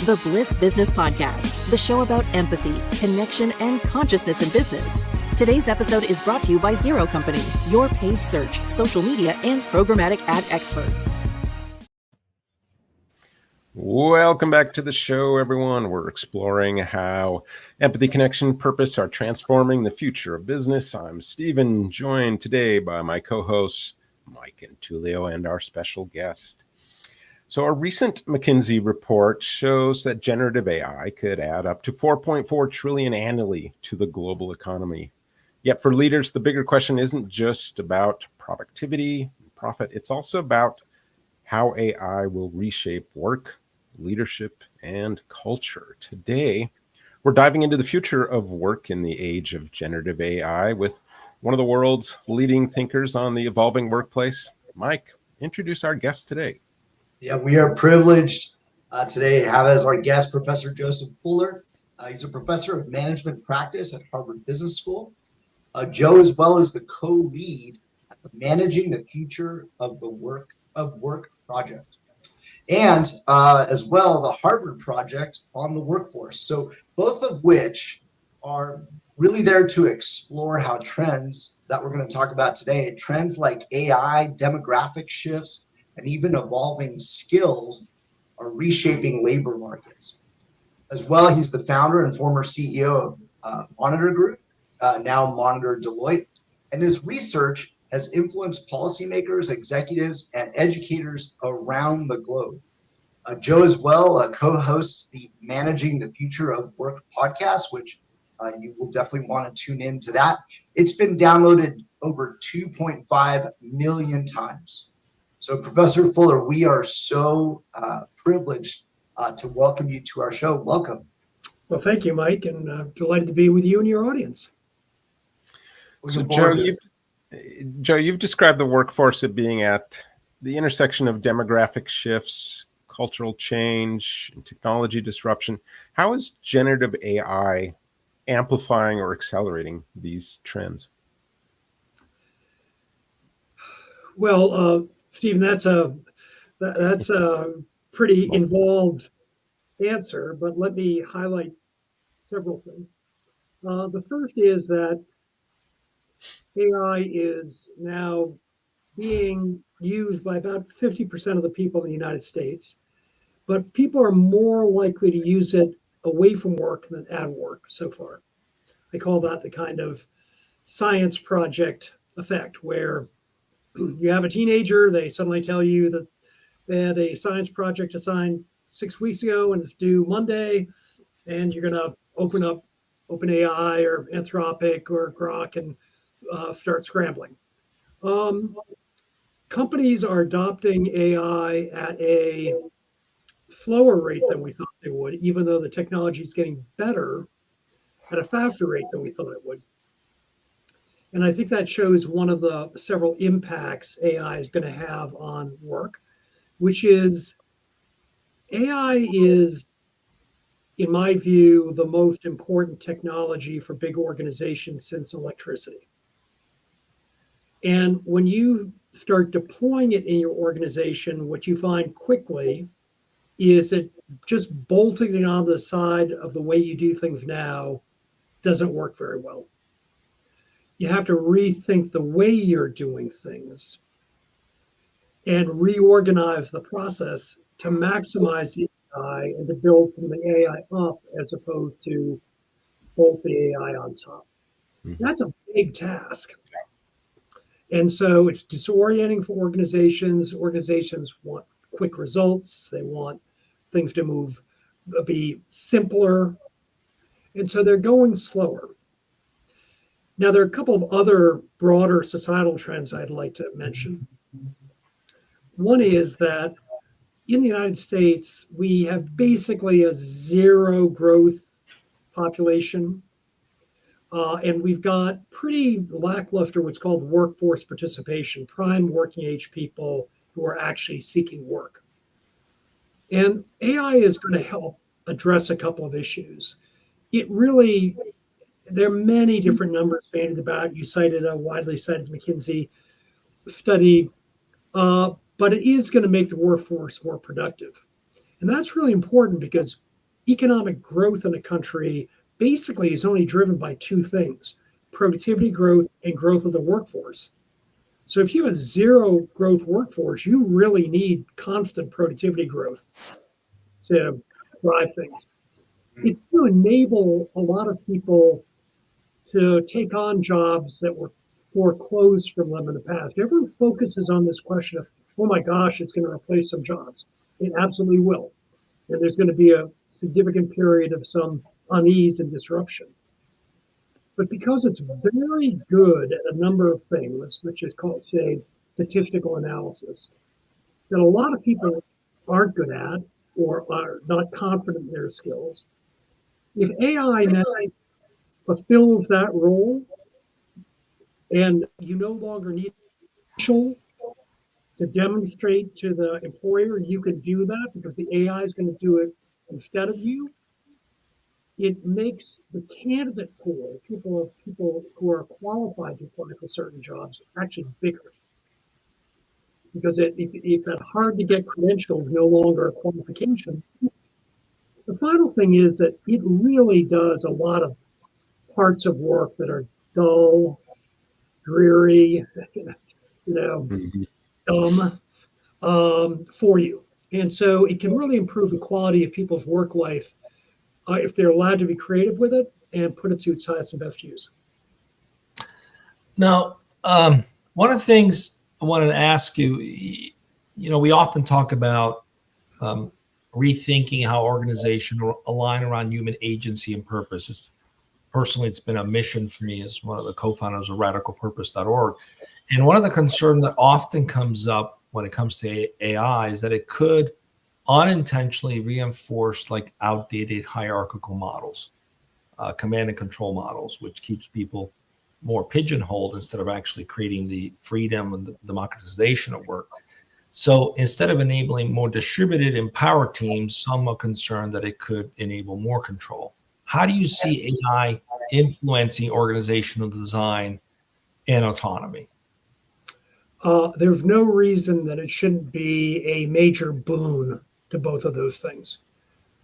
The Bliss Business Podcast, the show about empathy, connection, and consciousness in business. Today's episode is brought to you by Zero Company, your paid search, social media, and programmatic ad experts. Welcome back to the show, everyone. We're exploring how empathy, connection, purpose are transforming the future of business. I'm Stephen, joined today by my co-hosts, Mike and Tullio, and our special guest. So a recent McKinsey report shows that generative AI could add up to 4.4 trillion annually to the global economy. Yet for leaders, the bigger question isn't just about productivity and profit. It's also about how AI will reshape work, leadership, and culture. Today, we're diving into the future of work in the age of generative AI with one of the world's leading thinkers on the evolving workplace. Mike, introduce our guest today. Yeah, we are privileged today to have as our guest Professor Joseph Fuller. He's a professor of management practice at Harvard Business School. Joe, as well, is the co-lead at the Managing the Future of Work project, and as well the Harvard project on the workforce. So both of which are really there to explore how trends that we're going to talk about today, trends like AI, demographic shifts, and even evolving skills are reshaping labor markets. As well, he's the founder and former CEO of Monitor Group, now Monitor Deloitte, and his research has influenced policymakers, executives, and educators around the globe. Joe, as well, co-hosts the Managing the Future of Work podcast, which you will definitely want to tune into that. It's been downloaded over 2.5 million times. So, Professor Fuller, we are so privileged to welcome you to our show. Welcome. Well, thank you, Mike, and delighted to be with you and your audience. So, Joe, you've described the workforce as being at the intersection of demographic shifts, cultural change, and technology disruption. How is generative AI amplifying or accelerating these trends? Well, Stephen, that's a pretty involved answer, but let me highlight several things. The first is that AI is now being used by about 50% of the people in the United States, but people are more likely to use it away from work than at work so far. I call that the kind of science project effect, where you have a teenager, they suddenly tell you that they had a science project assigned 6 weeks ago and it's due Monday, and you're going to open up OpenAI or Anthropic or Grok and start scrambling. Companies are adopting AI at a slower rate than we thought they would, even though the technology is getting better at a faster rate than we thought it would. And I think that shows one of the several impacts AI is going to have on work, which is AI is, in my view, the most important technology for big organizations since electricity. And when you start deploying it in your organization, what you find quickly is that just bolting it on the side of the way you do things now doesn't work very well. You have to rethink the way you're doing things and reorganize the process to maximize the AI and to build from the AI up as opposed to bolt the AI on top. That's a big task. And so it's disorienting for organizations. Organizations want quick results. They want things to be simpler. And so they're going slower. Now, there are a couple of other broader societal trends I'd like to mention. One is that in the United States, we have basically a zero growth population. And we've got pretty lackluster what's called workforce participation, prime working age people who are actually seeking work. And AI is going to help address a couple of issues. There are many different numbers bandied about. You cited a widely cited McKinsey study, but it is going to make the workforce more productive. And that's really important because economic growth in a country basically is only driven by two things: productivity growth and growth of the workforce. So if you have a zero growth workforce, you really need constant productivity growth to drive things. It's to enable a lot of people to take on jobs that were foreclosed from them in the past. Everyone focuses on this question of, oh my gosh, it's going to replace some jobs. It absolutely will. And there's going to be a significant period of some unease and disruption. But because it's very good at a number of things, which is called, say, statistical analysis, that a lot of people aren't good at or are not confident in their skills, if AI now fulfills that role, and you no longer need to demonstrate to the employer you can do that because the AI is going to do it instead of you, it makes the candidate pool, people who are qualified to apply for certain jobs, actually bigger. Because if that hard to get credential is no longer a qualification, the final thing is that it really does a lot of parts of work that are dull, dreary, dumb for you. And so it can really improve the quality of people's work life if they're allowed to be creative with it and put it to its highest and best use. Now, one of the things I wanted to ask you, we often talk about rethinking how organizations align around human agency and purpose. Personally, it's been a mission for me as one of the co-founders of radicalpurpose.org. And one of the concerns that often comes up when it comes to AI is that it could unintentionally reinforce like outdated hierarchical models, command and control models, which keeps people more pigeonholed instead of actually creating the freedom and the democratization of work. So instead of enabling more distributed, empowered teams, some are concerned that it could enable more control. How do you see AI influencing organizational design and autonomy? There's no reason that it shouldn't be a major boon to both of those things.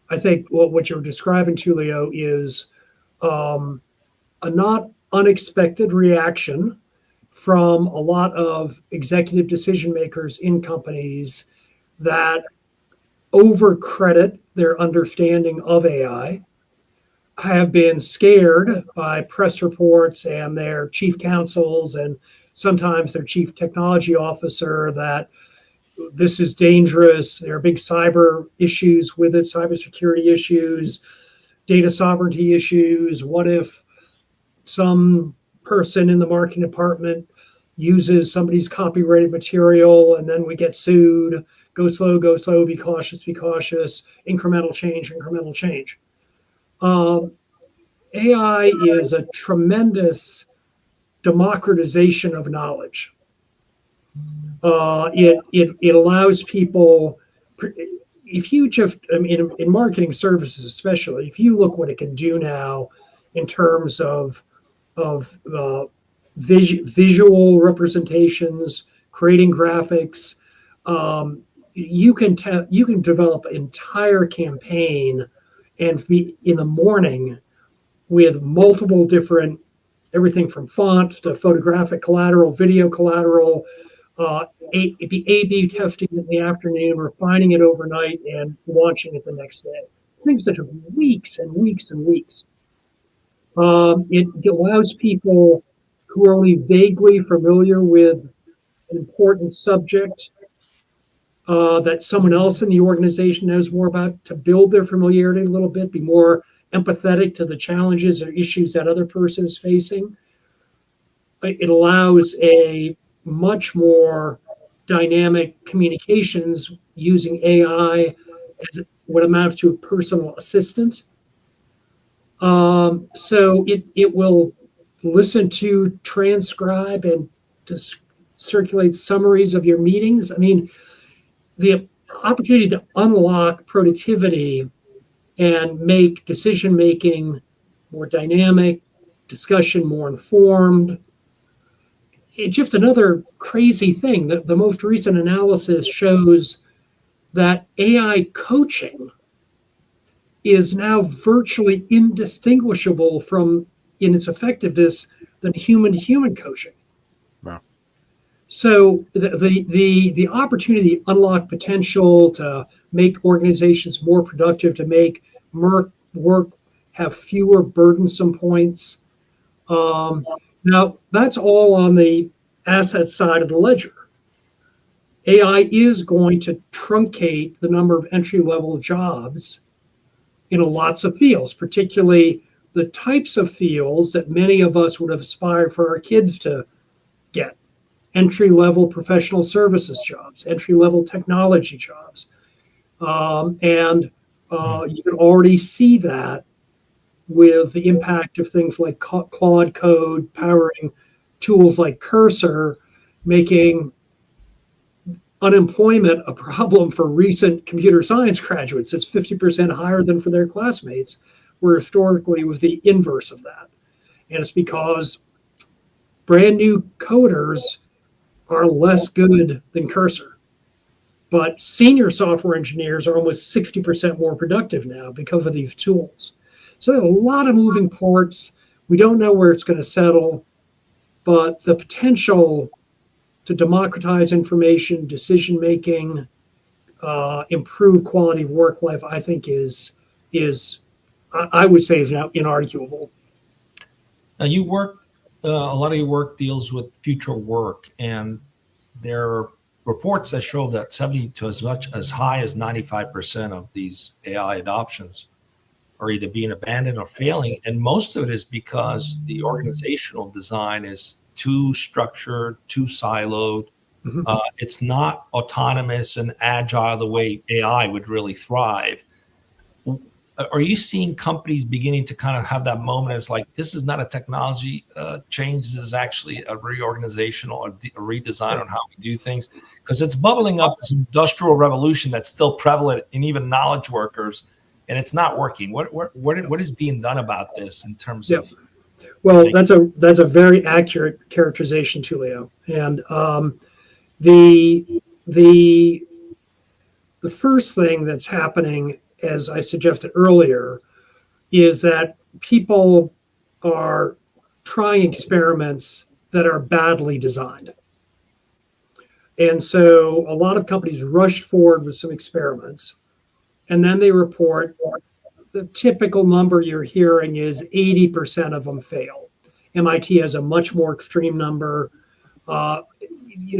I think what you're describing, Tullio, is a not unexpected reaction from a lot of executive decision makers in companies that overcredit their understanding of AI, have been scared by press reports and their chief counsels and sometimes their chief technology officer that this is dangerous. There are big cyber issues with it, cybersecurity issues, data sovereignty issues. What if some person in the marketing department uses somebody's copyrighted material and then we get sued? Go slow, be cautious, incremental change. AI is a tremendous democratization of knowledge. It allows people, if you just, in marketing services especially, if you look what it can do now in terms of visual representations, creating graphics, you can develop an entire campaign and be in the morning with multiple different, everything from fonts to photographic collateral, video collateral, it'd be A/B testing in the afternoon, refining it overnight, and launching it the next day. Things that took weeks and weeks and weeks. It allows people who are only vaguely familiar with an important subject that someone else in the organization knows more about to build their familiarity a little bit, be more empathetic to the challenges or issues that other person is facing. It allows a much more dynamic communications using AI as what amounts to a personal assistant. So it will listen to, transcribe, and just circulate summaries of your meetings. I mean, the opportunity to unlock productivity and make decision-making more dynamic, discussion more informed. It's just another crazy thing. The most recent analysis shows that AI coaching is now virtually indistinguishable from, in its effectiveness, than human-to-human coaching. Wow. So the opportunity to unlock potential, to make organizations more productive, to make work have fewer burdensome points. Now, that's all on the asset side of the ledger. AI is going to truncate the number of entry-level jobs in lots of fields, particularly the types of fields that many of us would have aspired for our kids to get. Entry-level professional services jobs, entry-level technology jobs. And you can already see that with the impact of things like Claude Code, powering tools like Cursor, making unemployment a problem for recent computer science graduates. It's 50% higher than for their classmates, where historically it was the inverse of that. And it's because brand new coders are less good than Cursor. But senior software engineers are almost 60% more productive now because of these tools. So there are a lot of moving parts. We don't know where it's going to settle, but the potential to democratize information, decision-making, improve quality of work life, I think I would say is now inarguable. Now you work, a lot of your work deals with future work, and there are reports that show that 70 to as high as 95% of these AI adoptions are either being abandoned or failing. And most of it is because the organizational design is too structured, too siloed. Mhm. It's not autonomous and agile the way AI would really thrive. Are you seeing companies beginning to kind of have that moment? It's like, this is not a technology change. This is actually a reorganizational or a redesign on how we do things, because it's bubbling up this industrial revolution that's still prevalent in even knowledge workers, and it's not working. What is being done about this in terms of? Well, that's a very accurate characterization, Tullio. And the first thing that's happening, as I suggested earlier, is that people are trying experiments that are badly designed. And so a lot of companies rushed forward with some experiments, and then they report the typical number you're hearing is 80% of them fail. MIT has a much more extreme number.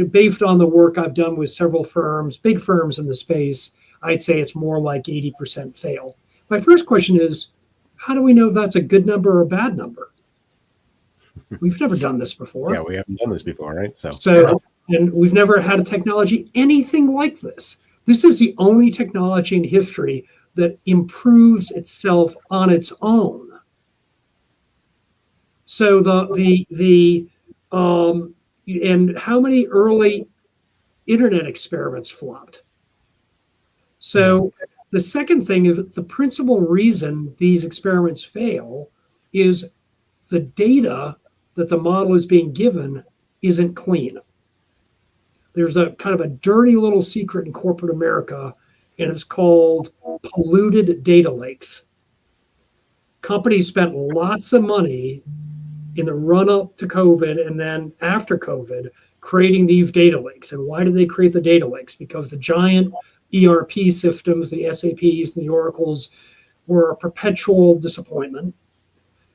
Based on the work I've done with several firms, big firms in the space, I'd say it's more like 80% fail. My first question is, how do we know if that's a good number or a bad number? We've never done this before. Yeah, we haven't done this before, right? And we've never had a technology anything like this. This is the only technology in history that improves itself on its own. So and how many early internet experiments flopped? So the second thing is that the principal reason these experiments fail is the data that the model is being given isn't clean. There's a kind of a dirty little secret in corporate America, and it's called polluted data lakes. Companies spent lots of money in the run-up to COVID and then after COVID creating these data lakes. And why did they create the data lakes? Because the giant ERP systems, the SAPs, the Oracles, were a perpetual disappointment.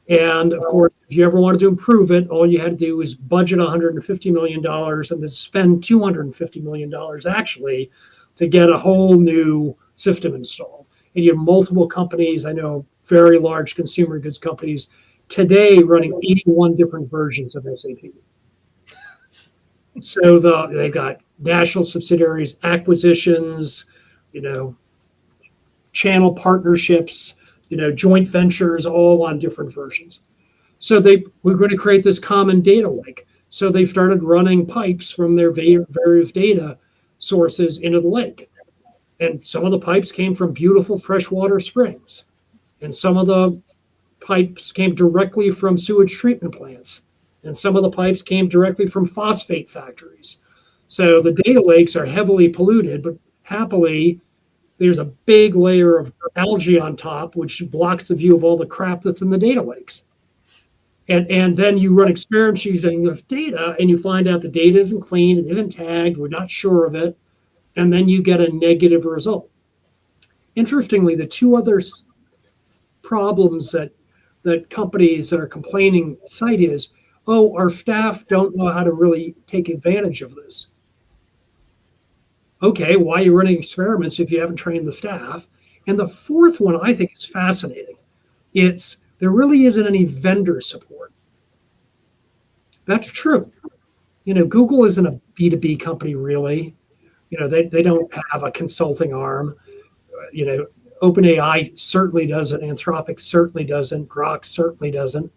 And of course, if you ever wanted to improve it, all you had to do was budget $150 million and then spend $250 million actually to get a whole new system installed. And you have multiple companies, I know very large consumer goods companies today running 81 different versions of SAP. So they've got national subsidiaries, acquisitions, channel partnerships, joint ventures, all on different versions. So we're going to create this common data lake. So they started running pipes from their various data sources into the lake. And some of the pipes came from beautiful freshwater springs. And some of the pipes came directly from sewage treatment plants. And some of the pipes came directly from phosphate factories. So the data lakes are heavily polluted, but happily, there's a big layer of algae on top, which blocks the view of all the crap that's in the data lakes. And then you run experiments using the data, and you find out the data isn't clean, it isn't tagged, we're not sure of it, and then you get a negative result. Interestingly, the two other problems that companies that are complaining cite is, oh, our staff don't know how to really take advantage of this. Okay, why are you running experiments if you haven't trained the staff? And the fourth one I think is fascinating. It's there really isn't any vendor support. That's true. Google isn't a B2B company really. They don't have a consulting arm. OpenAI certainly doesn't. Anthropic certainly doesn't. Grok certainly doesn't.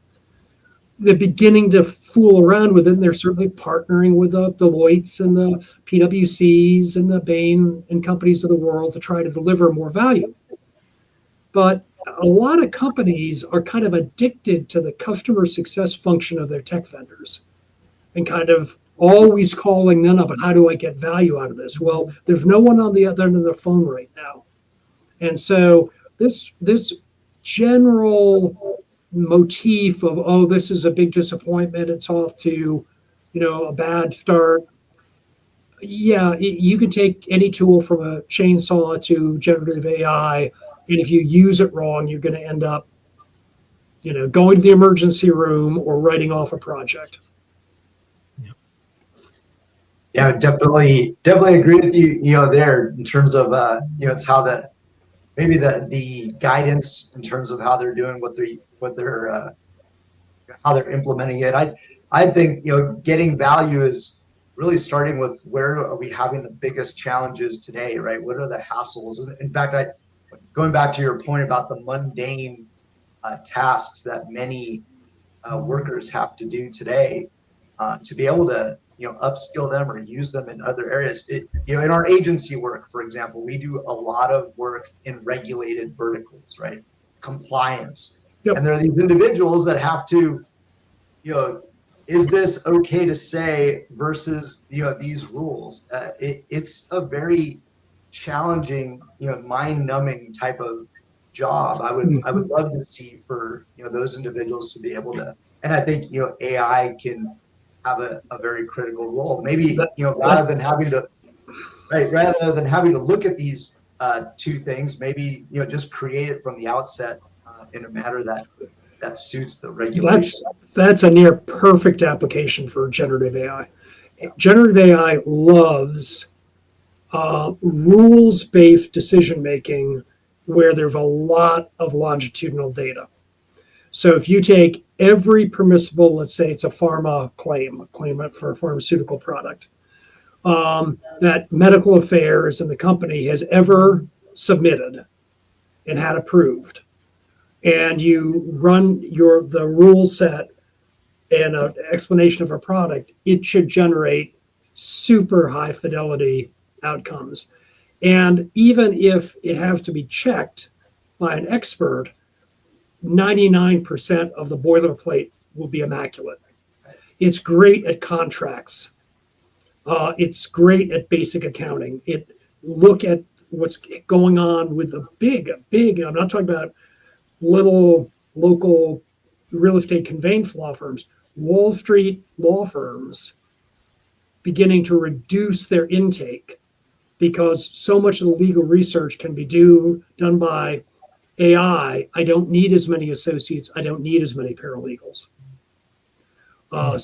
They're beginning to fool around with it, and they're certainly partnering with the Deloittes and the PwCs and the Bain and companies of the world to try to deliver more value. But a lot of companies are kind of addicted to the customer success function of their tech vendors and kind of always calling them up, and how do I get value out of this? Well, there's no one on the other end of the phone right now. And so this general motif of, oh, this is a big disappointment, it's off to, a bad start. Yeah, you can take any tool from a chainsaw to generative AI, and if you use it wrong, you're going to end up, going to the emergency room or writing off a project. Yeah, definitely agree with you. There in terms of it's how the guidance in terms of how they're doing how they're implementing it. I think getting value is really starting with where are we having the biggest challenges today, right? What are the hassles? In fact, going back to your point about the mundane tasks that many workers have to do today, to be able to upskill them or use them in other areas. In our agency work, for example, we do a lot of work in regulated verticals, right? Compliance. Yep. And there are these individuals that have to, is this okay to say versus these rules? It's a very challenging, mind-numbing type of job. I would love to see for those individuals to be able to, and I think AI can have a very critical role. Maybe rather than having to look at these two things, maybe just create it from the outset in a manner that suits the regulation. That's a near perfect application for generative AI. Generative AI loves rules-based decision making where there's a lot of longitudinal data. So if you take every permissible, let's say it's a pharma claim for a pharmaceutical product, that medical affairs and the company has ever submitted and had approved, and you run the rule set and an explanation of a product, it should generate super high fidelity outcomes. And even if it has to be checked by an expert, 99% of the boilerplate will be immaculate. It's great at contracts. It's great at basic accounting. Look at what's going on with the big, I'm not talking about little local real estate conveyance law firms, Wall Street law firms beginning to reduce their intake because so much of the legal research can be done by AI. I don't need as many associates. I don't need as many paralegals. That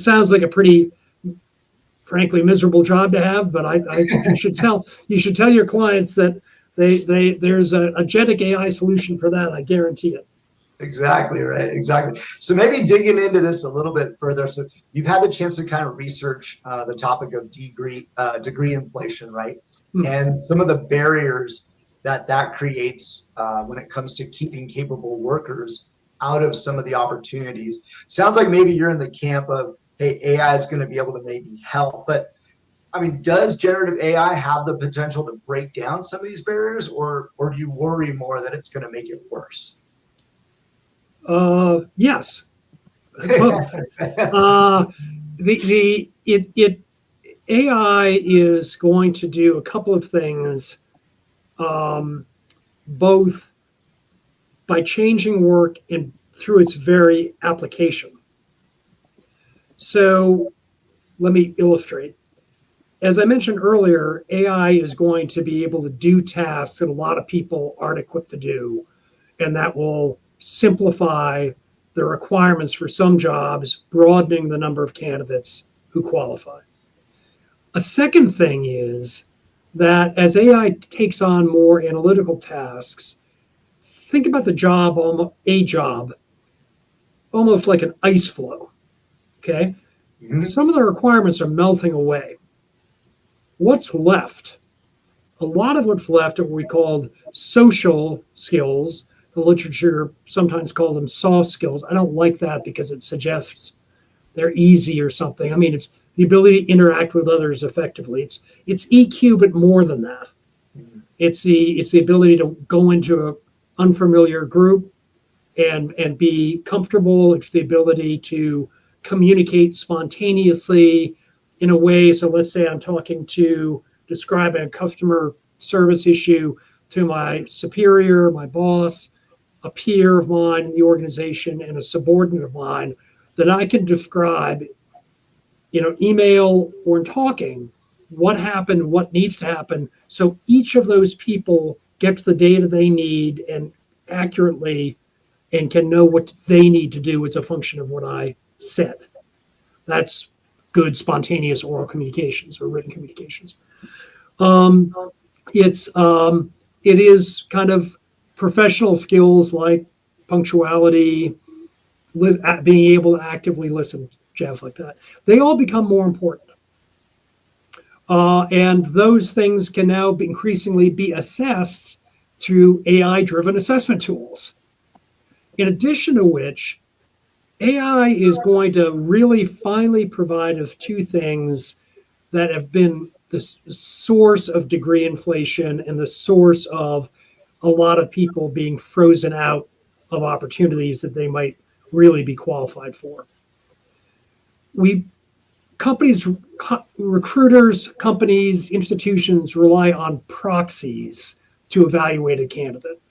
sounds like a pretty, frankly, miserable job to have. But I think you should tell your clients that there's a agentic AI solution for that. I guarantee it. Exactly right. Exactly. So maybe digging into this a little bit further. So you've had the chance to kind of research the topic of degree inflation, right? And some of the barriers that creates when it comes to keeping capable workers out of some of the opportunities. Sounds like maybe you're in the camp of, hey, AI is going to be able to maybe help. But I mean, does generative AI have the potential to break down some of these barriers, or do you worry more that it's going to make it worse? Yes, both. AI is going to do a couple of things, both by changing work and through its very application. So let me illustrate. As I mentioned earlier, AI is going to be able to do tasks that a lot of people aren't equipped to do, and that will simplify the requirements for some jobs, broadening the number of candidates who qualify. A second thing is that as AI takes on more analytical tasks, think about a job almost like an ice flow, okay? Mhm. Some of the requirements are melting away. What's left? A lot of what's left are what we call social skills. The literature sometimes call them soft skills. I don't like that because it suggests they're easy or something. I mean, it's the ability to interact with others effectively. It's EQ, but more than that. It's the ability to go into an unfamiliar group and be comfortable. It's the ability to communicate spontaneously in a way. So let's say I'm describing a customer service issue to my superior, my boss, a peer of mine in the organization, and a subordinate of mine, that I can describe, email or in talking, what happened, what needs to happen. So each of those people gets the data they need and accurately and can know what they need to do as a function of what I said. That's good spontaneous oral communications or written communications. It is kind of professional skills like punctuality, being able to actively listen, jazz like that. They all become more important. And those things can now increasingly be assessed through AI-driven assessment tools. In addition to which, AI is going to really finally provide us two things that have been the source of degree inflation and the source of a lot of people being frozen out of opportunities that they might really be qualified for. Recruiters, companies, institutions rely on proxies to evaluate a candidate.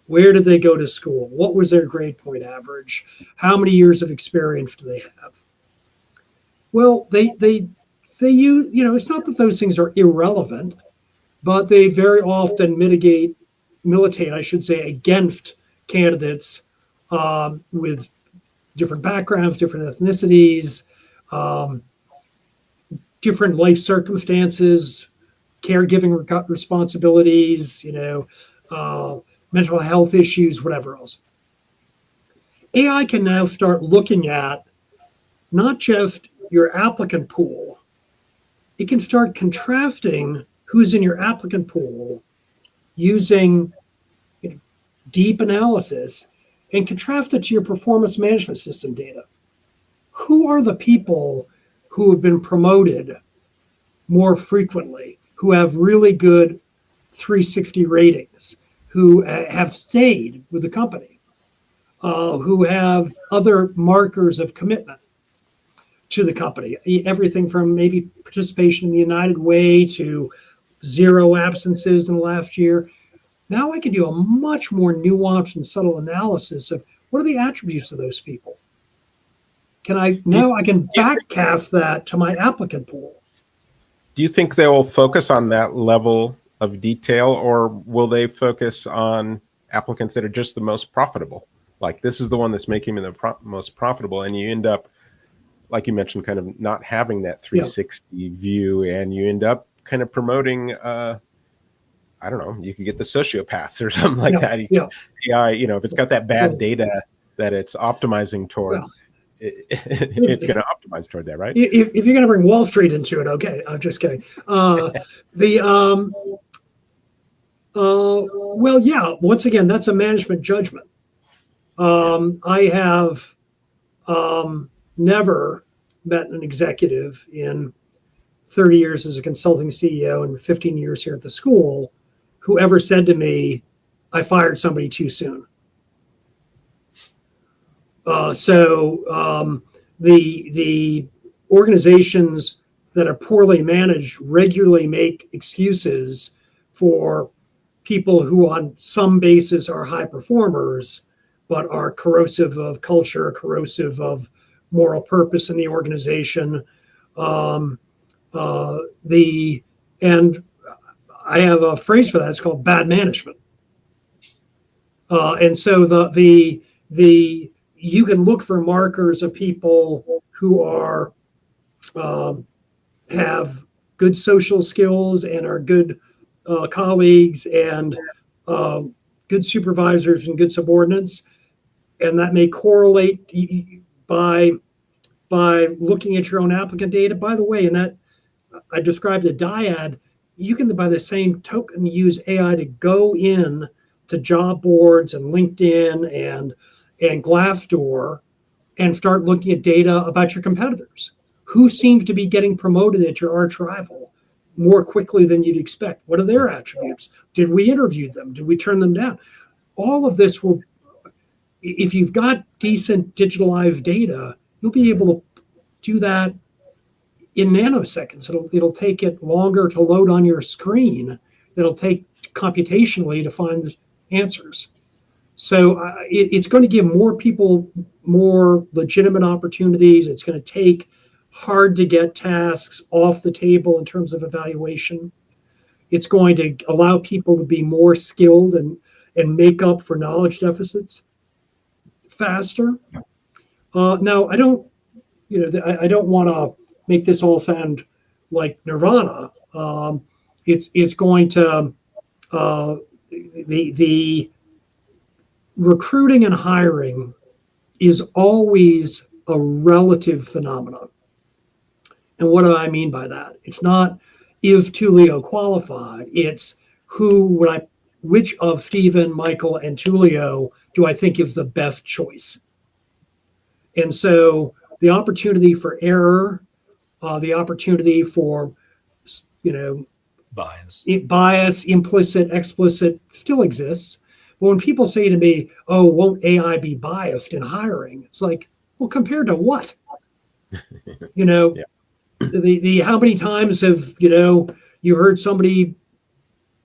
Where did they go to school? What was their grade point average? How many years of experience do they have? Well, they use, it's not that those things are irrelevant, but they very often militate, I should say, against candidates with different backgrounds, different ethnicities, different life circumstances, caregiving responsibilities, mental health issues, whatever else. AI can now start looking at not just your applicant pool, it can start contrasting who's in your applicant pool using deep analysis and contrast it to your performance management system data. Who are the people who have been promoted more frequently, who have really good 360 ratings, who have stayed with the company, who have other markers of commitment to the company, everything from maybe participation in the United Way to 0 absences in the last year. Now I can do a much more nuanced and subtle analysis of what are the attributes of those people. I can backcast that to my applicant pool. Do you think they will focus on that level of detail, or will they focus on applicants that are just the most profitable? Like, this is the one that's making me the most profitable, and you end up, like you mentioned, kind of not having that 360 view, and you end up kind of promoting, I don't know, you could get the sociopaths or something like that. AI, if it's got that bad data that it's optimizing toward, it's going to optimize toward that, right? If you're going to bring Wall Street into it, okay. I'm just kidding. Well, yeah. Once again, that's a management judgment. I have never met an executive in 30 years as a consulting CEO and 15 years here at the school who ever said to me, "I fired somebody too soon." The organizations that are poorly managed regularly make excuses for people who on some basis are high performers, but are corrosive of culture, corrosive of moral purpose in the organization. And I have a phrase for that. It's called bad management. And so the you can look for markers of people who are have good social skills and are good colleagues and good supervisors and good subordinates, and that may correlate by looking at your own applicant data. By the way, in that I described a dyad, you can by the same token use AI to go in to job boards and LinkedIn and Glassdoor and start looking at data about your competitors. Who seems to be getting promoted at your arch rival more quickly than you'd expect? What are their attributes? Did we interview them? Did we turn them down? All of this will, if you've got decent digitalized data, you'll be able to do that in nanoseconds. It'll take it longer to load on your screen. It'll take computationally to find the answers. So it's going to give more people more legitimate opportunities. It's going to take hard to get tasks off the table in terms of evaluation. It's going to allow people to be more skilled and make up for knowledge deficits faster. Now, I don't want to make this all sound like nirvana. It's going to the recruiting and hiring is always a relative phenomenon. And what do I mean by that? It's not is Tullio qualified. It's which of Stephen, Michael, and Tullio do I think is the best choice? And so the opportunity for error, the opportunity for, bias, implicit, explicit, still exists. But when people say to me, "Oh, won't AI be biased in hiring?" It's like, well, compared to what? Yeah. The how many times have you heard somebody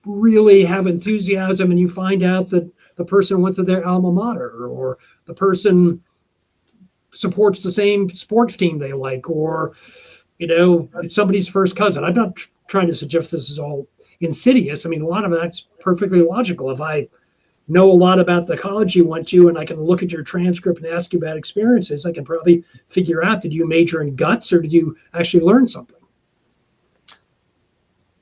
really have enthusiasm and you find out that the person went to their alma mater, or the person supports the same sports team they like, or it's somebody's first cousin. I'm not trying to suggest this is all insidious. I mean, a lot of that's perfectly logical. If I know a lot about the college you went to and I can look at your transcript and ask you about experiences, I can probably figure out, did you major in guts or did you actually learn something?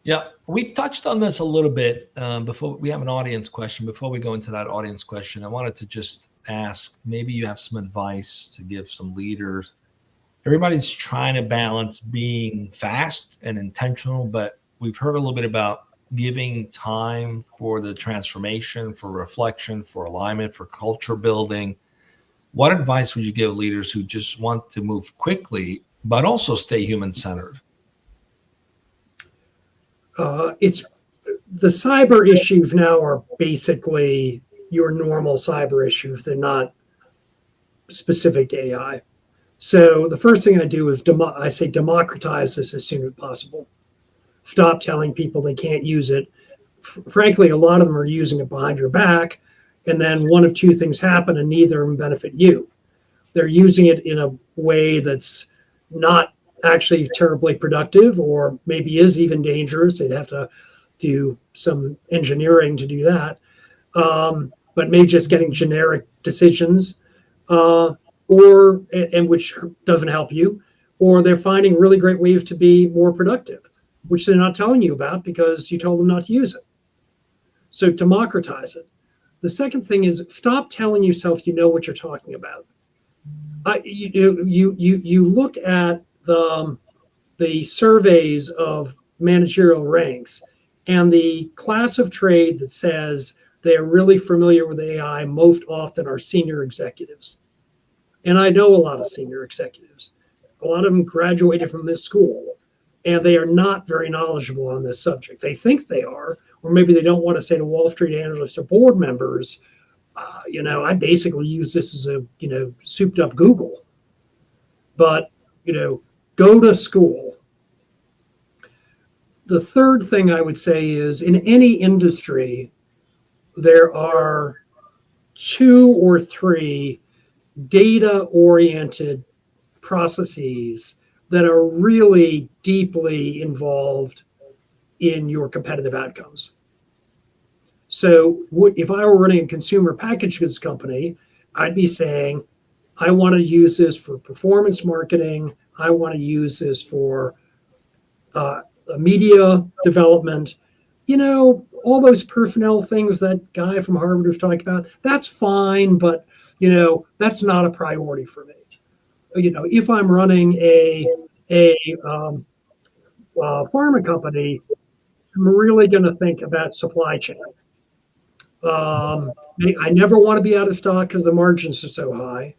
Yeah, we've touched on this a little bit before. We have an audience question. Before we go into that audience question, I wanted to just ask, maybe you have some advice to give some leaders. Everybody's trying to balance being fast and intentional, but we've heard a little bit about giving time for the transformation, for reflection, for alignment, for culture building. What advice would you give leaders who just want to move quickly, but also stay human-centered? It's the cyber issues now are basically your normal cyber issues. They're not specific to AI. So the first thing I do is I say democratize this as soon as possible. Stop telling people they can't use it. Frankly, a lot of them are using it behind your back, and then one of two things happen and neither of them benefit you. They're using it in a way that's not actually terribly productive, or maybe is even dangerous. They'd have to do some engineering to do that, but maybe just getting generic decisions, which doesn't help you, or they're finding really great ways to be more productive, which they're not telling you about because you told them not to use it. So democratize it. The second thing is stop telling yourself you know what you're talking about. You look at the surveys of managerial ranks, and the class of trade that says they're really familiar with AI most often are senior executives. And I know a lot of senior executives. A lot of them graduated from this school, and they are not very knowledgeable on this subject. They think they are, or maybe they don't want to say to Wall Street analysts or board members, I basically use this as a, souped up Google. But, go to school, The third thing I would say is in any industry, there are 2 or 3 data-oriented processes that are really deeply involved in your competitive outcomes. So if I were running a consumer packaged goods company, I'd be saying, I want to use this for performance marketing. I want to use this for media development. All those personnel things that guy from Harvard was talking about, that's fine, but, that's not a priority for me. If I'm running a pharma company, I'm really going to think about supply chain. I never want to be out of stock because the margins are so high,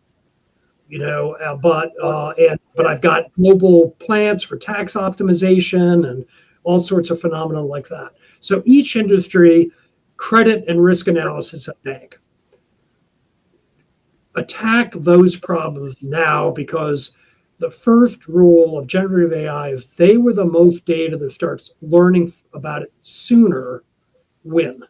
but I've got global plans for tax optimization and all sorts of phenomena like that. So each industry, credit and risk analysis at bank. Attack those problems now, because the first rule of generative AI is they were the most data that starts learning about it sooner win.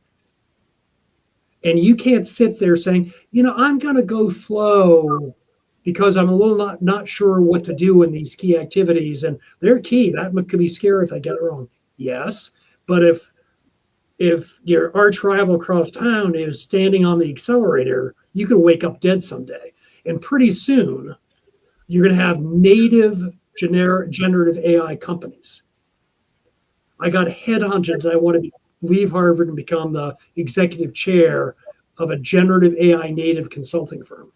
And you can't sit there saying, I'm going to go slow because I'm a little not sure what to do in these key activities. And they're key. That could be scary if I get it wrong. Yes. But if your arch rival across town is standing on the accelerator, you could wake up dead someday. And pretty soon, you're going to have native generative AI companies. I got headhunted and I want to leave Harvard and become the executive chair of a generative AI native consulting firm.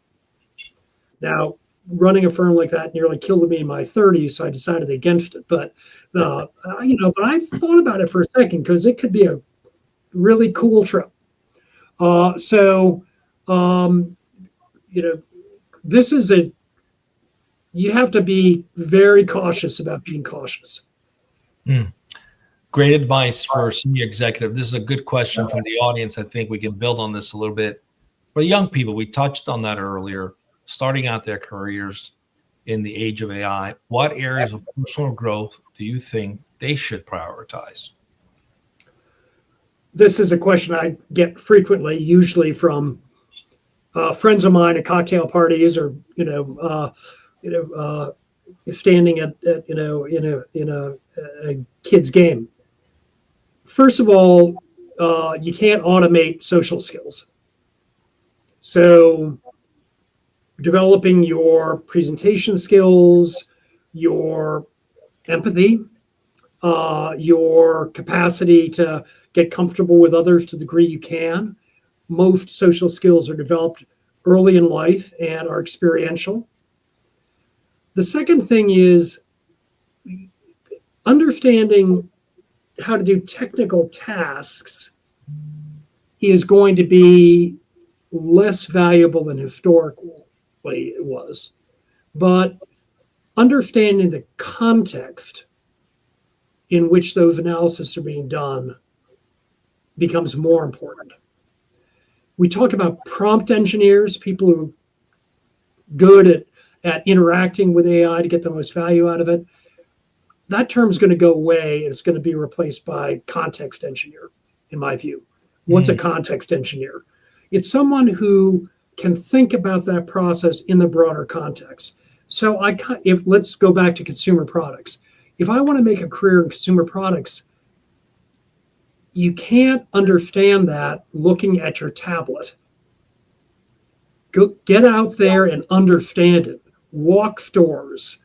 Now, running a firm like that nearly killed me in my 30s, so I decided against it. But but I thought about it for a second because it could be a really cool trip. This is you have to be very cautious about being cautious. Great advice for a senior executive. This is a good question from the audience. I think we can build on this a little bit. For young people, we touched on that earlier, starting out their careers in the age of AI. What areas of personal growth do you think they should prioritize? This is a question I get frequently, usually from friends of mine at cocktail parties, or standing at in a kid's game. First of all, you can't automate social skills. So developing your presentation skills, your empathy, your capacity to get comfortable with others to the degree you can. Most social skills are developed early in life and are experiential. The second thing is understanding how to do technical tasks is going to be less valuable than historically it was. But understanding the context in which those analyses are being done becomes more important. We talk about prompt engineers, people who are good at interacting with AI to get the most value out of it. That term's going to go away, and it's going to be replaced by context engineer, in my view. What's a context engineer? It's someone who can think about that process in the broader context. So let's go back to consumer products. If I want to make a career in consumer products, you can't understand that looking at your tablet. Get out there and understand it. Walk stores,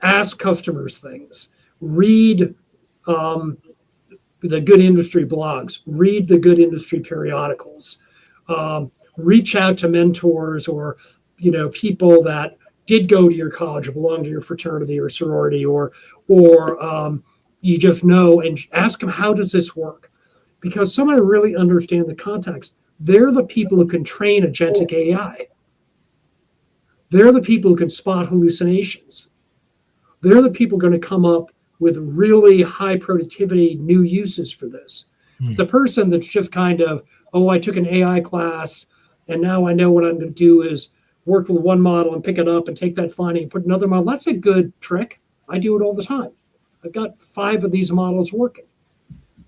ask customers things, read the good industry blogs, read the good industry periodicals, reach out to mentors or people that did go to your college or belong to your fraternity or sorority, or you just know, and ask them, how does this work? Because someone who really understands the context, they're the people who can train agentic AI. They're the people who can spot hallucinations. They're the people going to come up with really high productivity new uses for this. The person that's just kind of, I took an AI class and now I know what I'm going to do is work with one model and pick it up and take that finding and put another model. That's a good trick. I do it all the time. I've got 5 of these models working.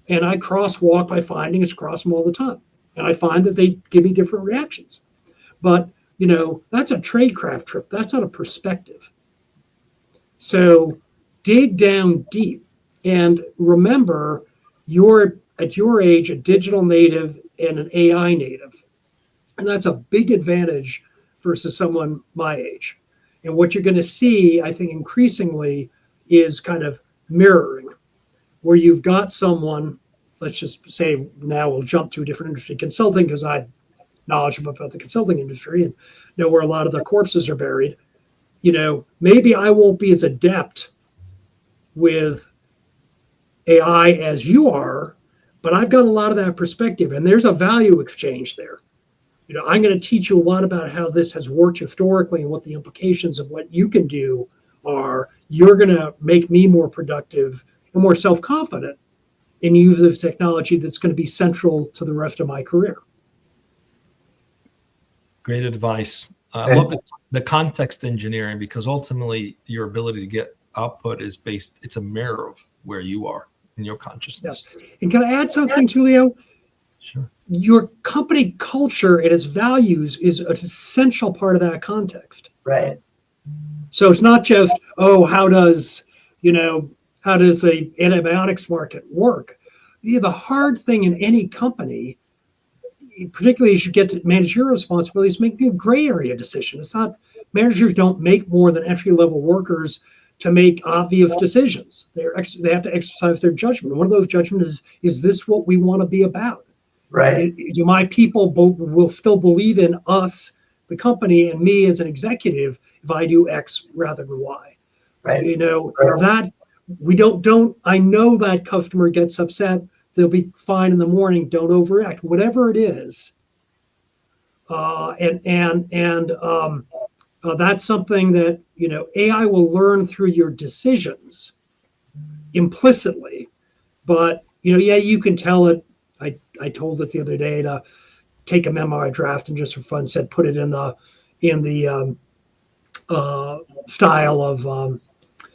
And I crosswalk my findings across them all the time. And I find that they give me different reactions. But, that's a tradecraft trip. That's not a perspective. So dig down deep and remember you're, at your age, a digital native and an AI native. And that's a big advantage versus someone my age. And what you're going to see, I think, increasingly is kind of mirroring, where you've got someone, let's just say now we'll jump to a different industry, consulting, because I have knowledge about the consulting industry and know where a lot of the corpses are buried. Maybe I won't be as adept with AI as you are, but I've got a lot of that perspective, and there's a value exchange there. I'm going to teach you a lot about how this has worked historically and what the implications of what you can do are. You're going to make me more productive and more self-confident in use of technology that's going to be central to the rest of my career. Great advice. I love the context engineering, because ultimately your ability to get output it's a mirror of where you are in your consciousness. Yes. And can I add something, Tullio? Sure. Your company culture and its values is an essential part of that context. Right. So it's not just, how does the antibiotics market work? The hard thing in any company, particularly as you get to managerial responsibilities, making a gray area decision. It's not, managers don't make more than entry-level workers to make obvious decisions. They have to exercise their judgment. One of those judgments is this what we want to be about? Right. Do my people will still believe in us, the company, and me as an executive if I do X rather than Y? Right. That we don't. I know that customer gets upset. They'll be fine in the morning. Don't overact. Whatever it is, that's something that AI will learn through your decisions implicitly. But you can tell it. I told it the other day to take a memo I drafted and just for fun said put it in the style of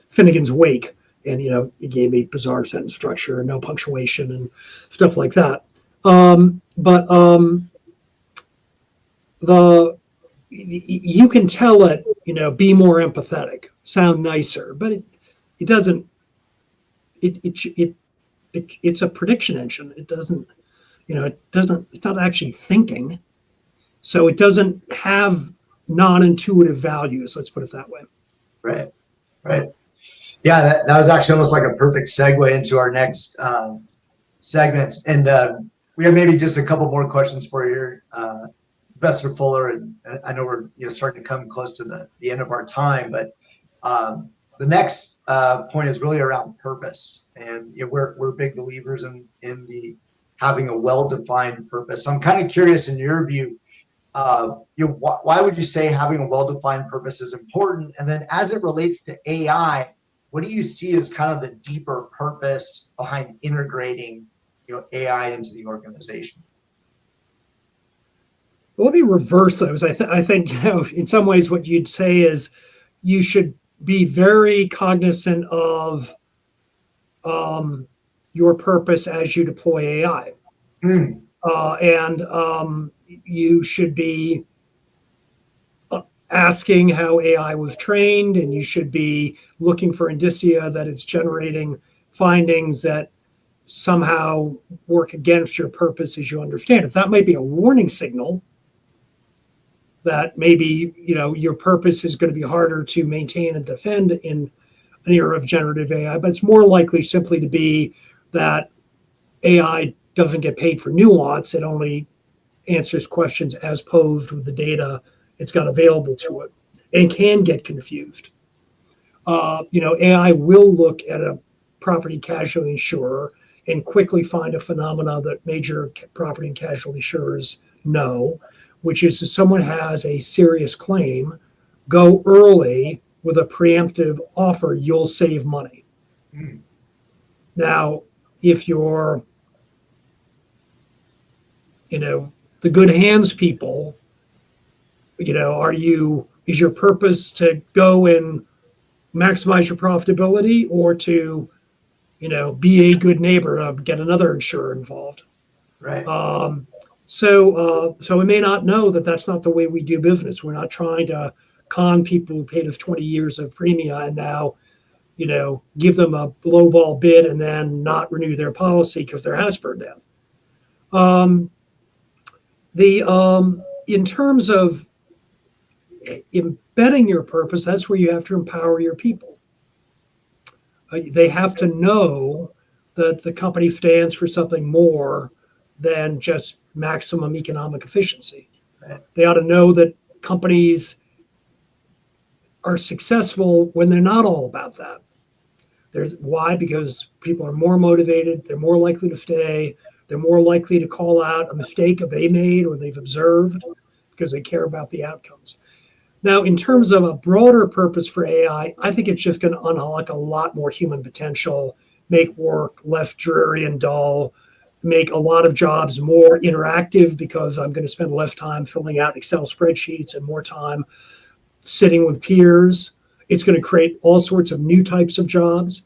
Finnegan's Wake, and it gave me bizarre sentence structure and no punctuation and stuff like that. You can tell it be more empathetic, sound nicer, but it doesn't. It's a prediction engine. It doesn't. It's not actually thinking, so it doesn't have non-intuitive values. Let's put it that way. Right. Yeah, that was actually almost like a perfect segue into our next segments. And we have maybe just a couple more questions for you, Professor Fuller. And I know we're starting to come close to the end of our time, but the next point is really around purpose. And we're big believers in the having a well-defined purpose. So I'm kind of curious, in your view, why would you say having a well-defined purpose is important? And then as it relates to AI, what do you see as kind of the deeper purpose behind integrating AI into the organization? Well, let me reverse those. I think in some ways what you'd say is you should be very cognizant of your purpose as you deploy AI. And you should be asking how AI was trained, and you should be looking for indicia that it's generating findings that somehow work against your purpose as you understand it. That might be a warning signal that maybe your purpose is going to be harder to maintain and defend in an era of generative AI, but it's more likely simply to be that AI doesn't get paid for nuance. It only answers questions as posed with the data it's got available to it, and can get confused. AI will look at a property casualty insurer and quickly find a phenomena that major property and casualty insurers know, which is if someone has a serious claim, go early with a preemptive offer, you'll save money. Now, if you're, the good hands people, is your purpose to go and maximize your profitability, or to be a good neighbor to get another insurer involved. Right. So we may not know that that's not the way we do business. We're not trying to con people who paid us 20 years of premium and now, give them a lowball bid and then not renew their policy because their house burned down. In terms of embedding your purpose, that's where you have to empower your people. They have to know that the company stands for something more than just maximum economic efficiency. Right. They ought to know that companies are successful when they're not all about that. Why? Because people are more motivated, they're more likely to stay, they're more likely to call out a mistake that they made or they've observed because they care about the outcomes. Now, in terms of a broader purpose for AI, I think it's just going to unlock a lot more human potential, make work less dreary and dull, make a lot of jobs more interactive because I'm going to spend less time filling out Excel spreadsheets and more time sitting with peers. It's going to create all sorts of new types of jobs.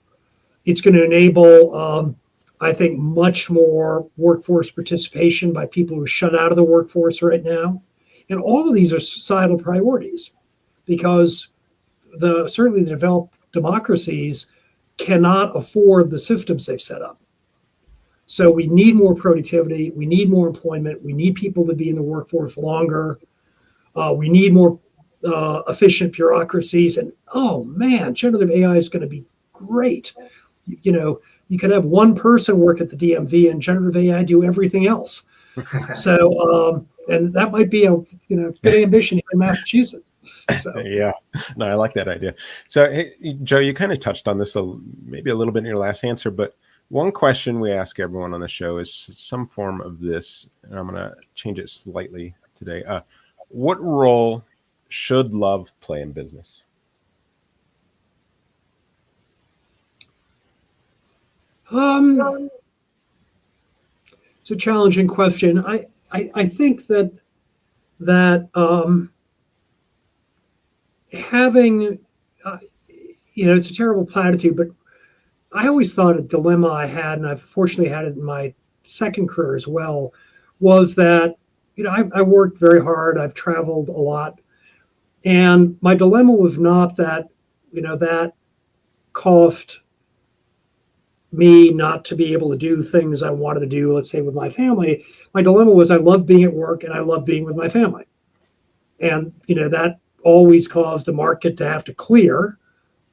It's going to enable, I think, much more workforce participation by people who are shut out of the workforce right now. And all of these are societal priorities because certainly the developed democracies cannot afford the systems they've set up. So we need more productivity. We need more employment. We need people to be in the workforce longer. We need more efficient bureaucracies. And oh man, generative AI is going to be great. You could have one person work at the DMV and generative AI do everything else. So, and that might be a good ambition in Massachusetts. So. Yeah, no, I like that idea. So, hey, Joe, you kind of touched on this maybe a little bit in your last answer, but one question we ask everyone on the show is some form of this, and I'm going to change it slightly today. What role should love play in business? It's a challenging question. I think that having, it's a terrible platitude, but I always thought a dilemma I had, and I've fortunately had it in my second career as well, was that, I worked very hard. I've traveled a lot. And my dilemma was not that, that cost me not to be able to do things I wanted to do, let's say with my family. My dilemma was I love being at work and I love being with my family. And, that always caused the market to have to clear.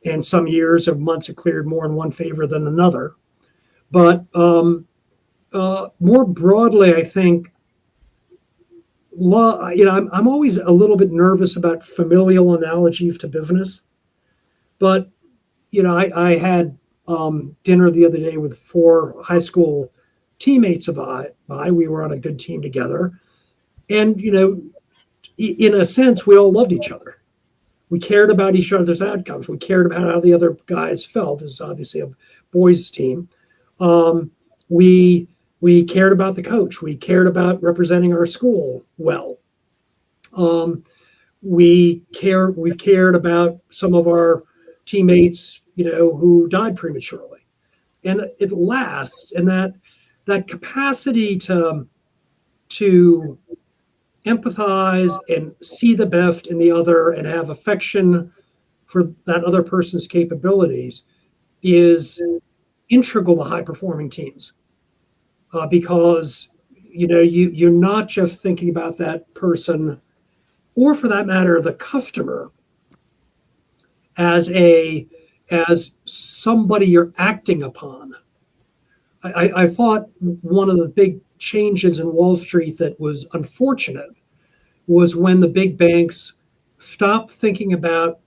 And some years or months it cleared more in one favor than another. But more broadly, I think, I'm always a little bit nervous about familial analogies to business. But, I had dinner the other day with 4 high school teammates of mine. We were on a good team together. And, in a sense, we all loved each other. We cared about each other's outcomes. We cared about how the other guys felt. It's obviously a boys' team. We cared about the coach. We cared about representing our school well. We've cared about some of our teammates, who died prematurely. And it lasts. And that capacity to empathize and see the best in the other and have affection for that other person's capabilities is integral to high performing teams. Because you're not just thinking about that person, or for that matter, the customer, as somebody you're acting upon. I thought one of the big changes in Wall Street that was unfortunate was when the big banks stopped thinking about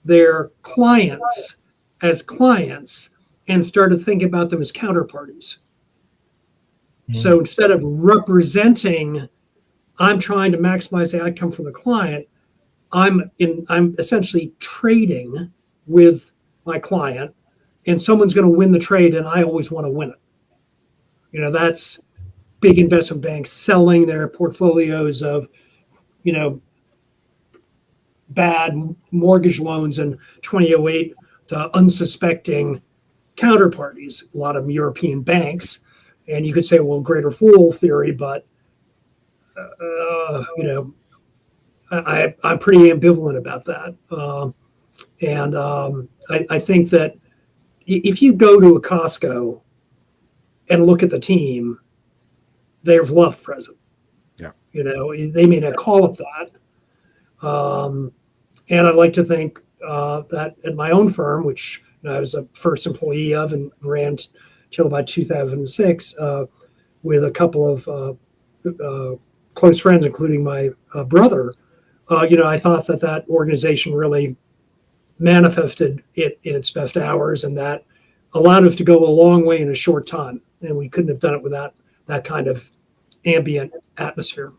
their clients as clients and started thinking about them as counterparties. So instead of representing, I'm trying to maximize the outcome for the client, I'm essentially trading with my client, and someone's going to win the trade, and I always want to win it. That's big investment banks selling their portfolios of, bad mortgage loans in 2008 to unsuspecting counterparties, a lot of them European banks. And you could say, well, greater fool theory, but I'm pretty ambivalent about that. I think that if you go to a Costco and look at the team, there's love present. Yeah. They may not call it that. And I like to think that at my own firm, which I was a first employee of and ran till about 2006, with a couple of close friends, including my brother, I thought that organization really manifested it in its best hours, and that allowed us to go a long way in a short time. And we couldn't have done it without that kind of ambient atmosphere.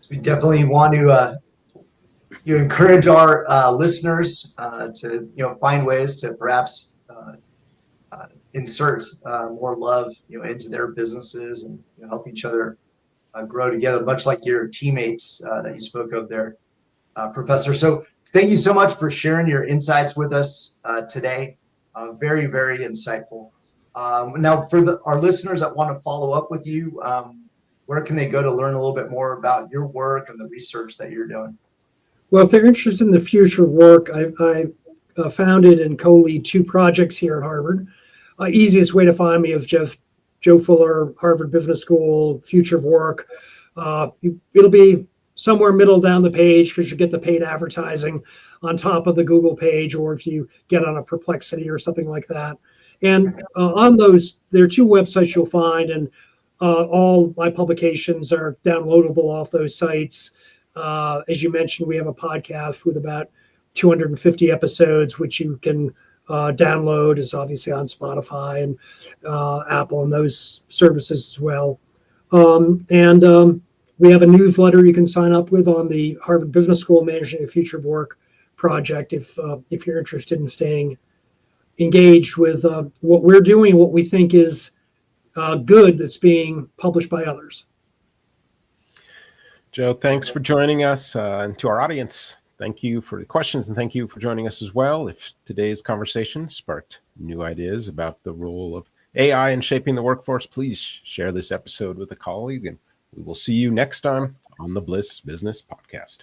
We definitely want to encourage our listeners to find ways to perhaps insert more love into their businesses and help each other grow together, much like your teammates that you spoke of there, Professor. So thank you so much for sharing your insights with us today. Very, very insightful. Now, for our listeners that want to follow up with you, where can they go to learn a little bit more about your work and the research that you're doing? Well, if they're interested in the future of work, I founded and co-lead 2 projects here at Harvard. Easiest way to find me is just Joe Fuller, Harvard Business School, Future of Work. It'll be somewhere middle down the page because you get the paid advertising on top of the Google page, or if you get on a Perplexity or something like that. And on those, there are 2 websites you'll find, and all my publications are downloadable off those sites. As you mentioned, we have a podcast with about 250 episodes, which you can download. Is obviously on Spotify and Apple and those services as well. We have a newsletter you can sign up with on the Harvard Business School Managing the Future of Work project if you're interested in staying engaged with what we're doing, what we think is good that's being published by others. Joe, thanks for joining us. And to our audience, thank you for the questions, and thank you for joining us as well. If today's conversation sparked new ideas about the role of AI in shaping the workforce, please share this episode with a colleague, and we will see you next time on the Bliss Business Podcast.